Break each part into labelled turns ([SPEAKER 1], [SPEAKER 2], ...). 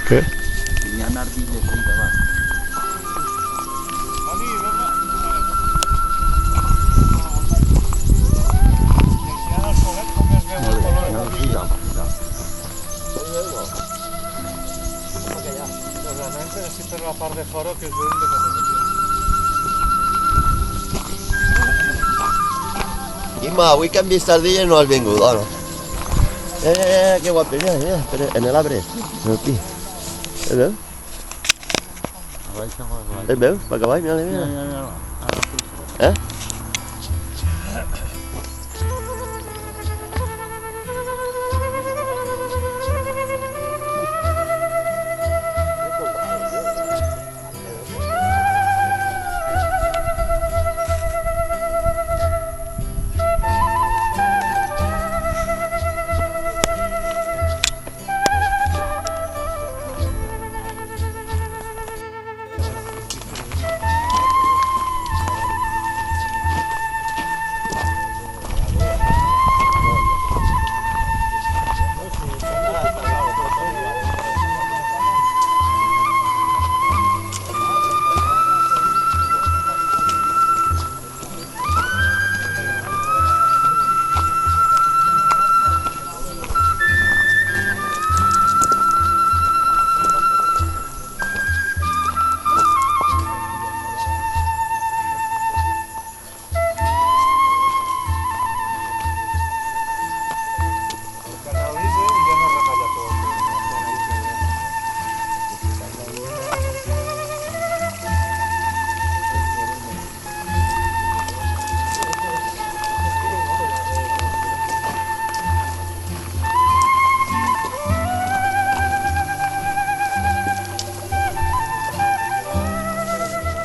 [SPEAKER 1] ¿Qué?
[SPEAKER 2] Tenían ardillas ahí debajo.
[SPEAKER 3] Realmente necesito la par de foro que es de
[SPEAKER 4] Isma, avui que hem vist ardilla no has vingut, dona. Que guapo, mira, espera, en el arbre, aquí. Veus? Veus? Va cavall, mira. Eh?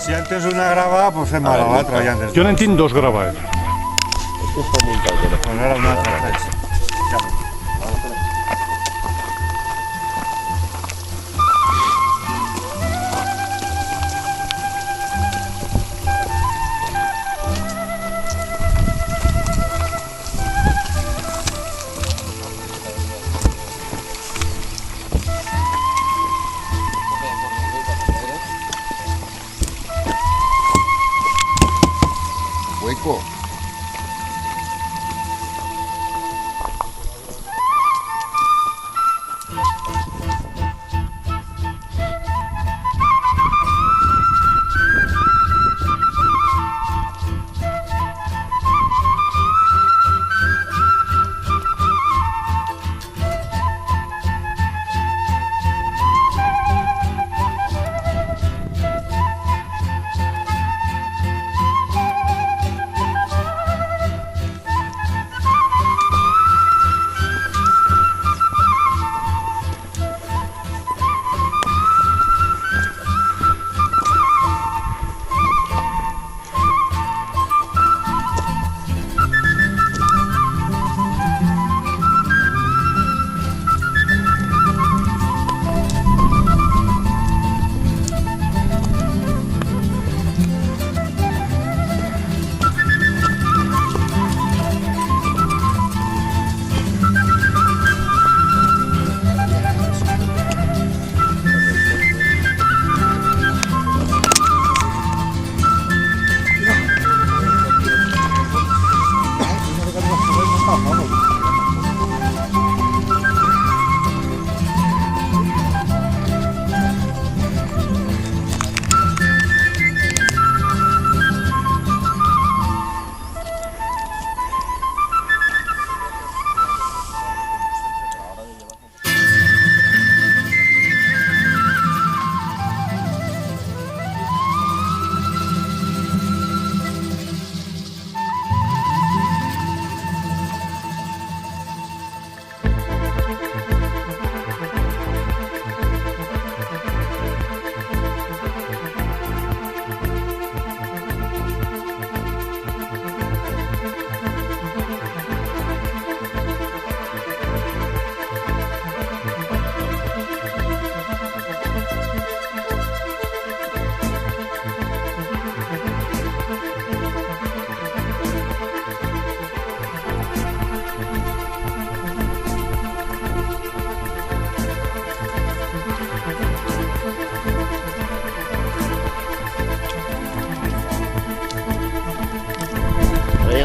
[SPEAKER 3] Si antes una grava, pues fem a l'altra i antes.
[SPEAKER 1] Jo n'en tinc dos gravats.
[SPEAKER 4] És que està muntat, però.
[SPEAKER 3] Pues ara una altra. Ja.
[SPEAKER 4] Hueco.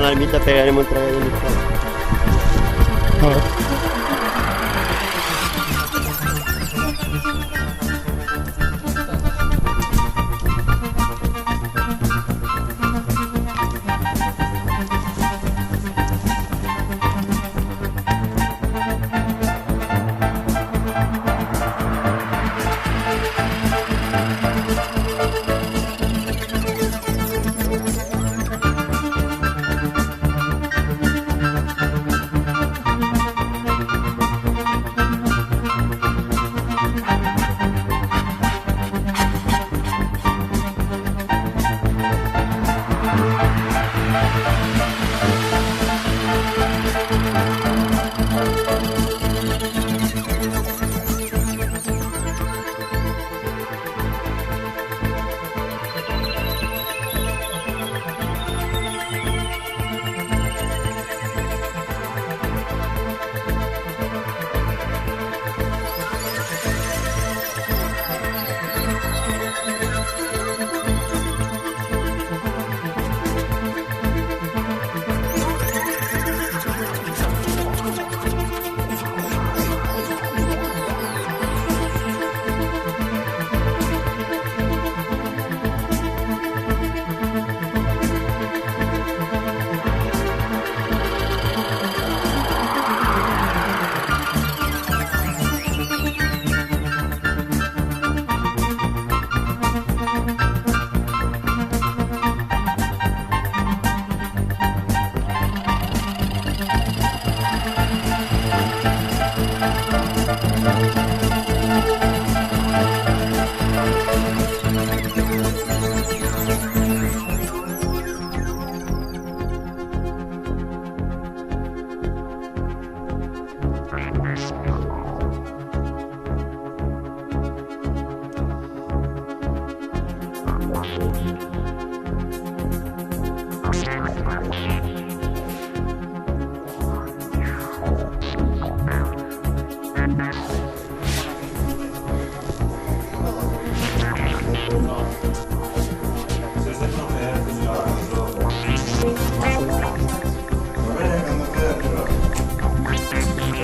[SPEAKER 4] la ermita pegaremos otra vez de mi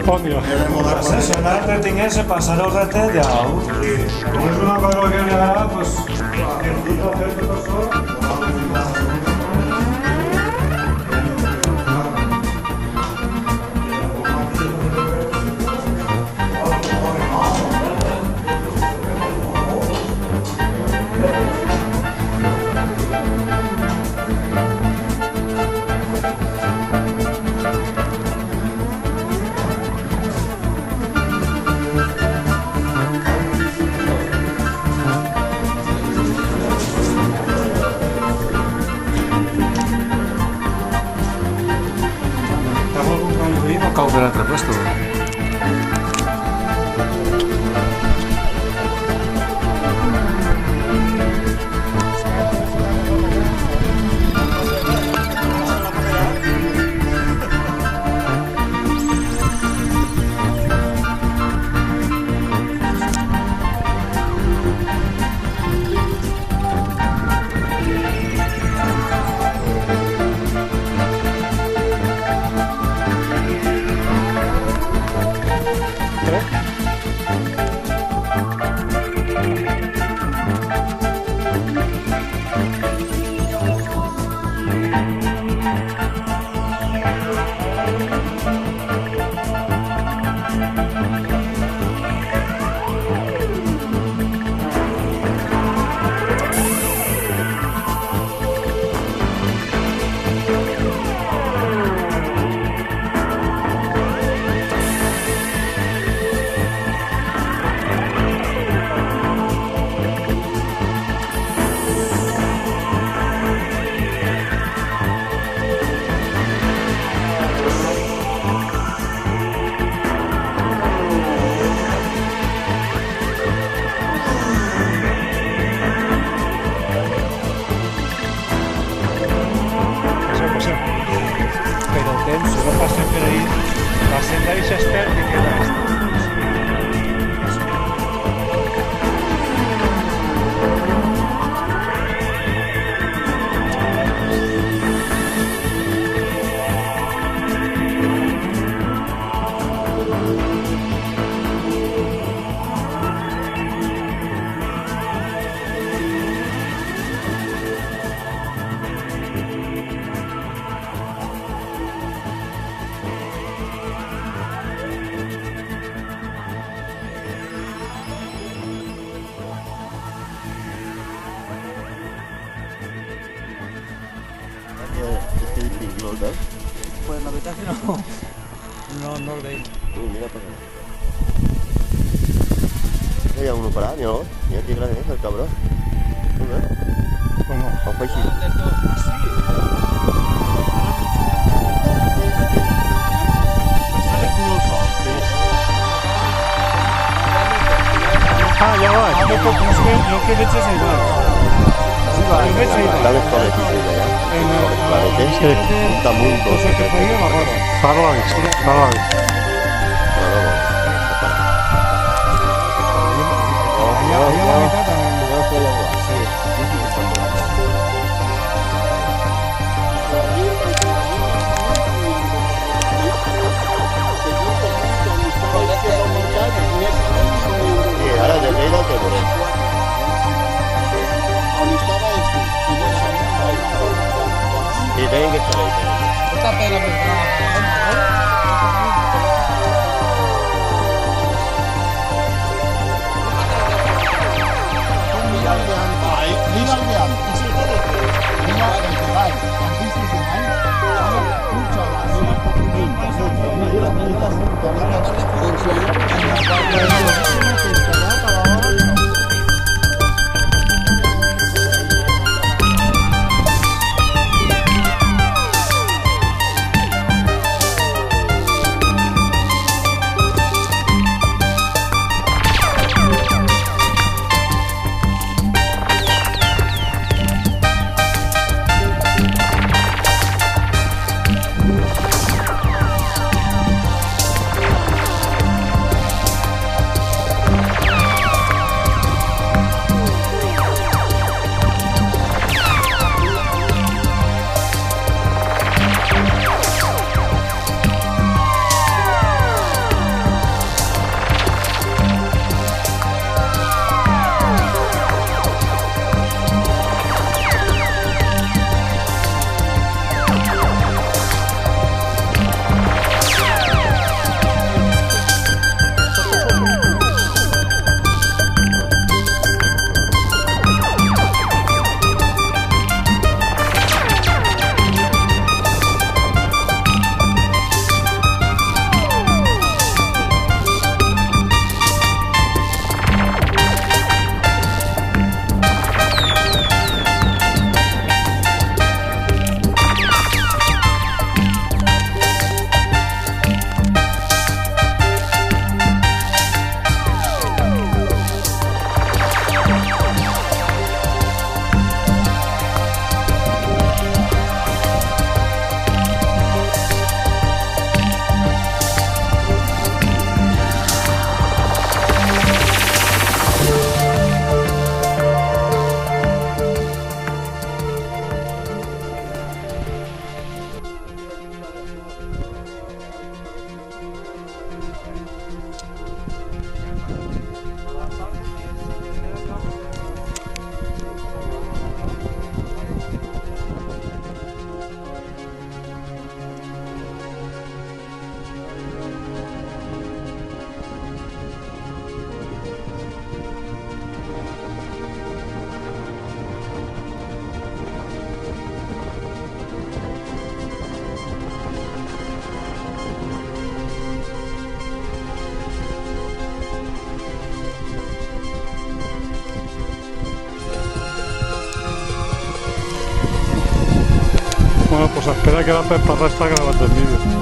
[SPEAKER 3] Òbvio. Se l'altre tingués passar el ratet ja. Com és una cosa que li agrada, doncs... Cau per l'altre puesto.
[SPEAKER 2] Pues la verdad que no lo veis.
[SPEAKER 4] Mira para acá. Hay uno para allá, ¿no? Mira qué grande es el cabrón. ¿Tú ves?
[SPEAKER 3] ¿Cómo?
[SPEAKER 4] Con peixillo.
[SPEAKER 3] Ah, ja vaig. Jo que veig és igual. Jo veig igual.
[SPEAKER 4] La ves coletito ya. Coletes. Un damunt, dos.
[SPEAKER 3] Cosa que feia la roda. Farois. Allà a la meitat
[SPEAKER 4] Sí, ahora de Lleida te volé. Sí, tienen que estar ahí.
[SPEAKER 3] Bueno, pues espera que la Pepa está grabando el vídeo.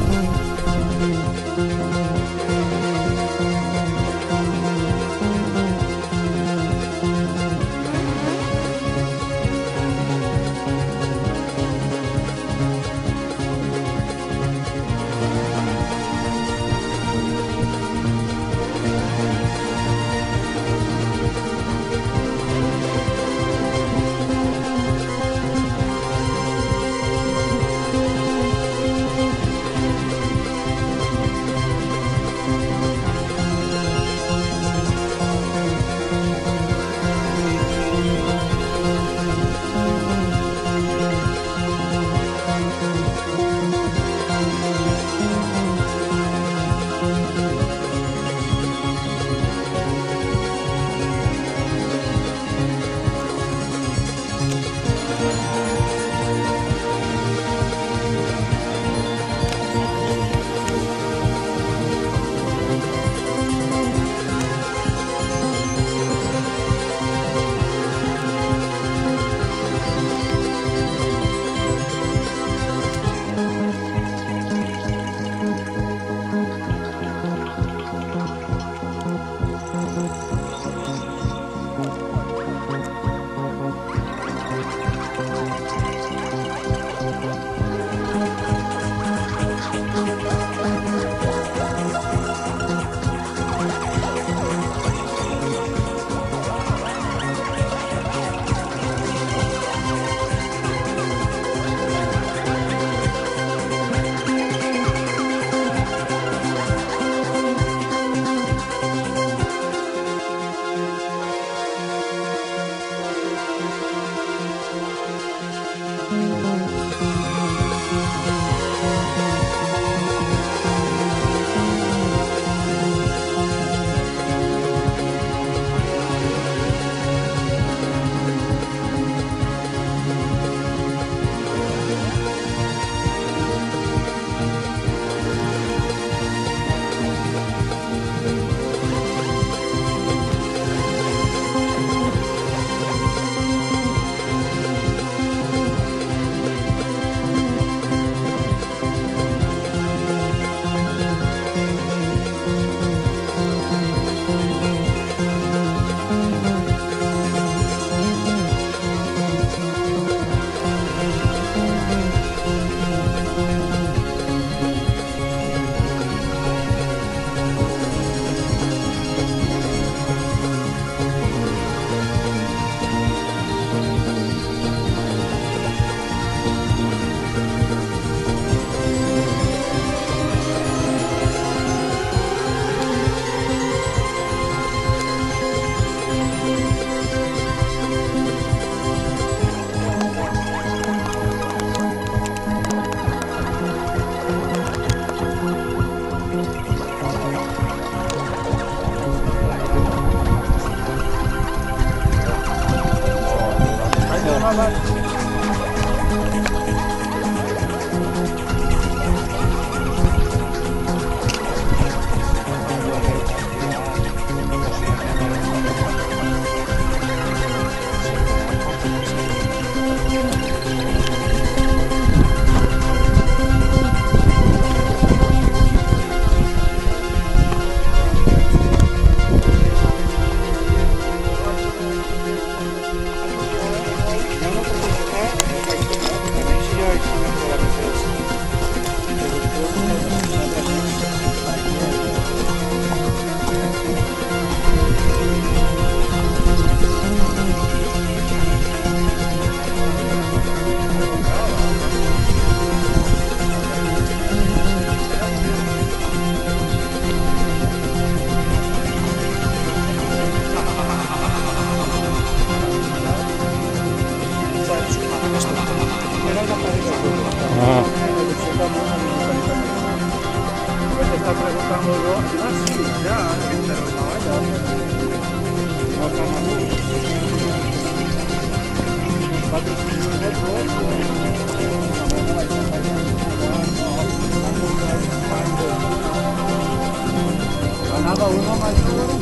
[SPEAKER 2] Ganaba uno más duro.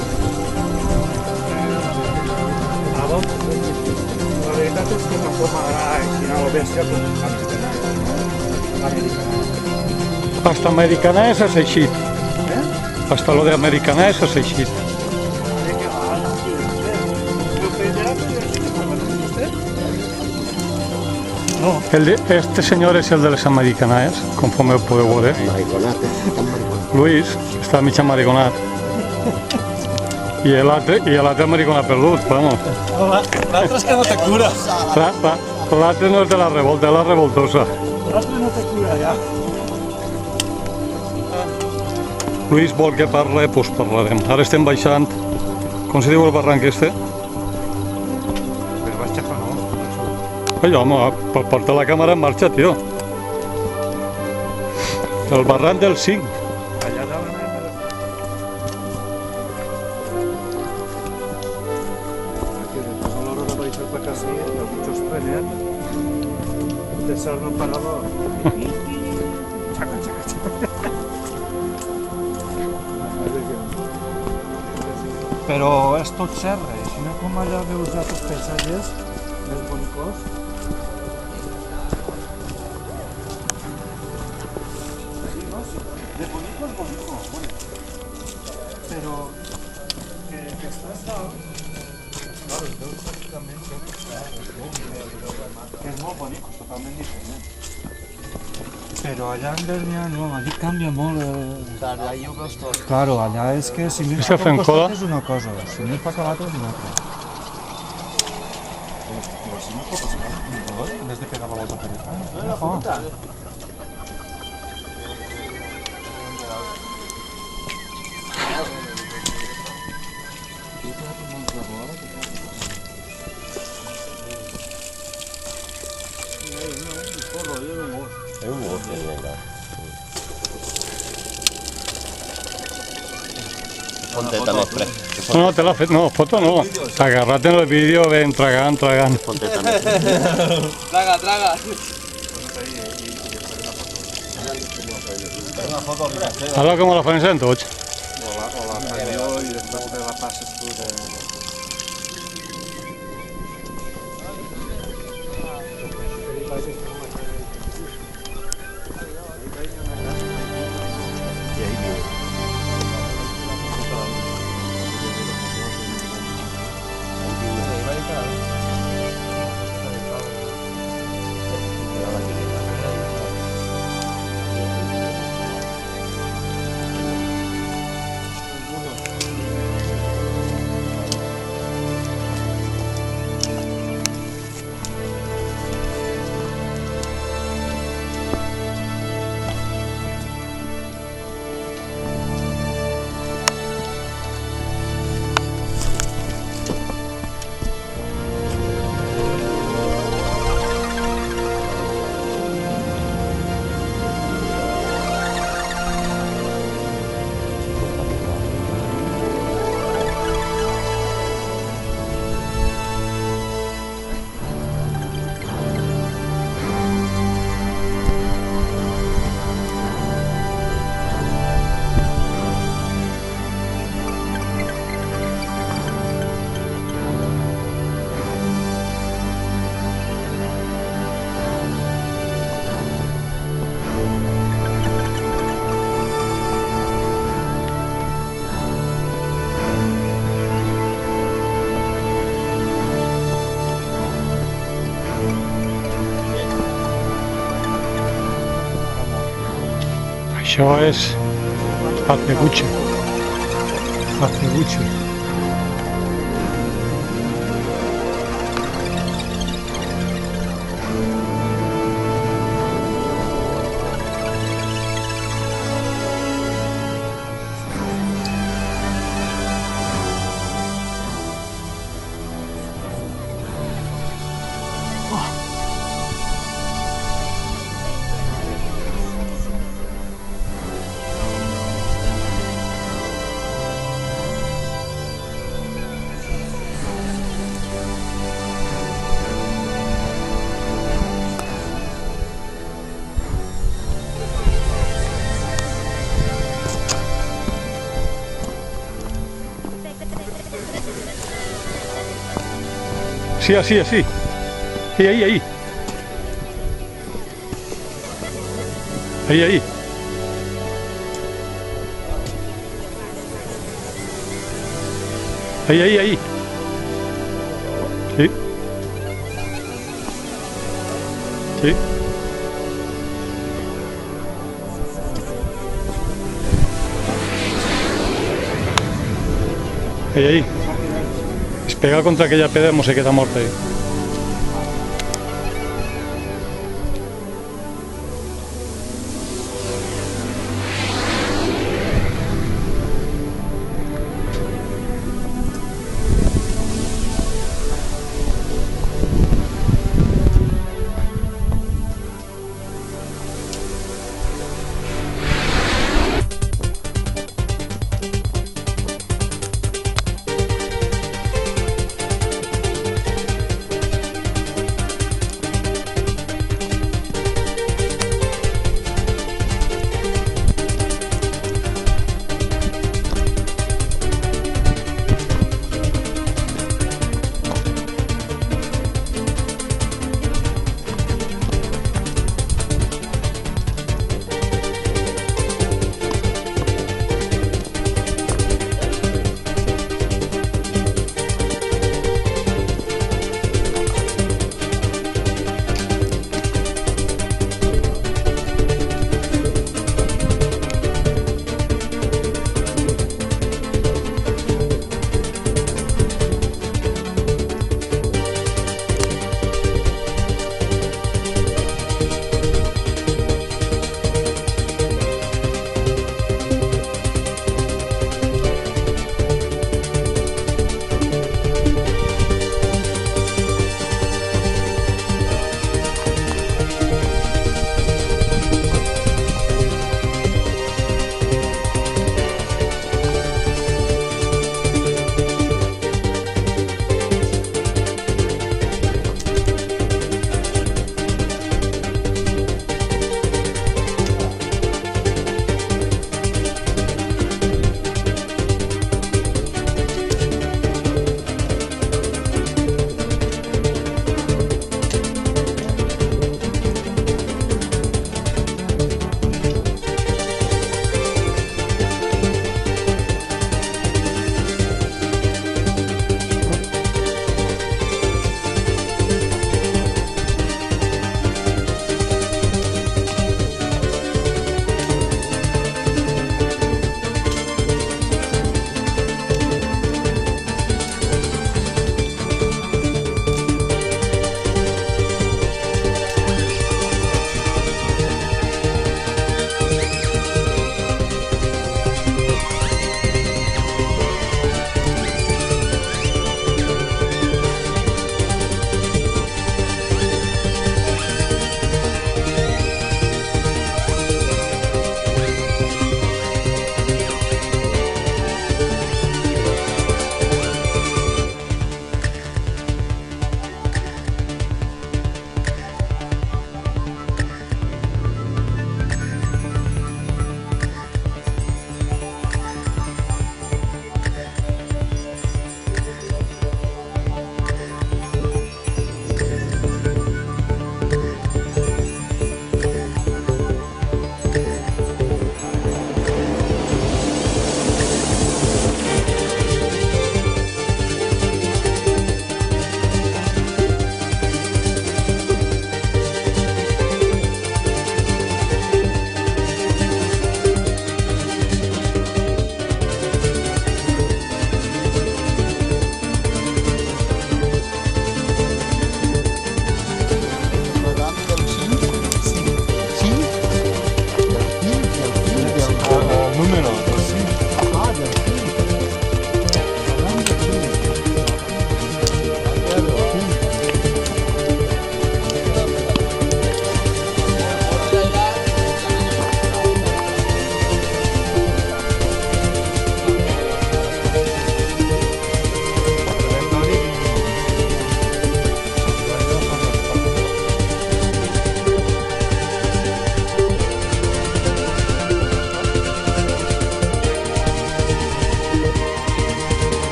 [SPEAKER 3] La veritat és que tampoc m'agrada així una bèstia com americana.
[SPEAKER 1] Hasta americanès has eixit. Hasta lo de americanès has eixit.
[SPEAKER 3] No.
[SPEAKER 1] Este señor es el de les americanès, conforme podeu veure.
[SPEAKER 4] Mariconat, tan mariconat.
[SPEAKER 1] Luis està mig mariconat. I l'altre mariconat perdut, vamos.
[SPEAKER 2] L'altre és que no té cura.
[SPEAKER 1] L'altre no és de la revolta, és la revoltosa.
[SPEAKER 2] L'altre no té cura, ja.
[SPEAKER 1] Luis vol que parle, doncs parlarem. Ara estem baixant. Com se diu el barranc este?
[SPEAKER 3] Per baix xafa no.
[SPEAKER 1] Ai, home, per portar la càmera en marxa, tio. El barranc del 5.
[SPEAKER 3] Allà dalt a l'hora de baixar per casa, el bitxo es prenen, de ser no parador. Xaca, xaca, xaca. Però és tot serra, si no com allà veus altres paisatges més bonicos. Sí, no? Sí. De bonico és bonico, bueno. Però que estàs dalt, claro, es veu pràcticament tot, que és molt bonico, totalment diferent. Però allà en Bernia no, allí canvia molt.
[SPEAKER 4] Allà ho veus tot.
[SPEAKER 3] Claro, allà és que si mires
[SPEAKER 1] Està
[SPEAKER 3] cap
[SPEAKER 1] fent
[SPEAKER 3] al costat
[SPEAKER 1] cola?
[SPEAKER 3] és una cosa, si mires cap a l'altre és una altra. Si no pot passar, en vez de pegar la volta per allà.
[SPEAKER 4] És un gos, vinga. Fonteta més fred.
[SPEAKER 1] No, te l'ha fet, no, foto no. Agarrat en el vídeo, ven, tragant.
[SPEAKER 4] Fonteta més fred.
[SPEAKER 5] Traga, traga.
[SPEAKER 1] Ara com la fan tots.
[SPEAKER 3] O la fan jo i després te la passes tu de...
[SPEAKER 1] Això és Acebuche. Acebuche. Sí, así, así. Sí, ahí, ahí. Ahí, ahí. Ahí, ahí, ahí. Sí. Sí. Ahí, ahí. Es pega contra aquella pedra y se queda muerta ahí.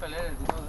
[SPEAKER 3] pelees y todo.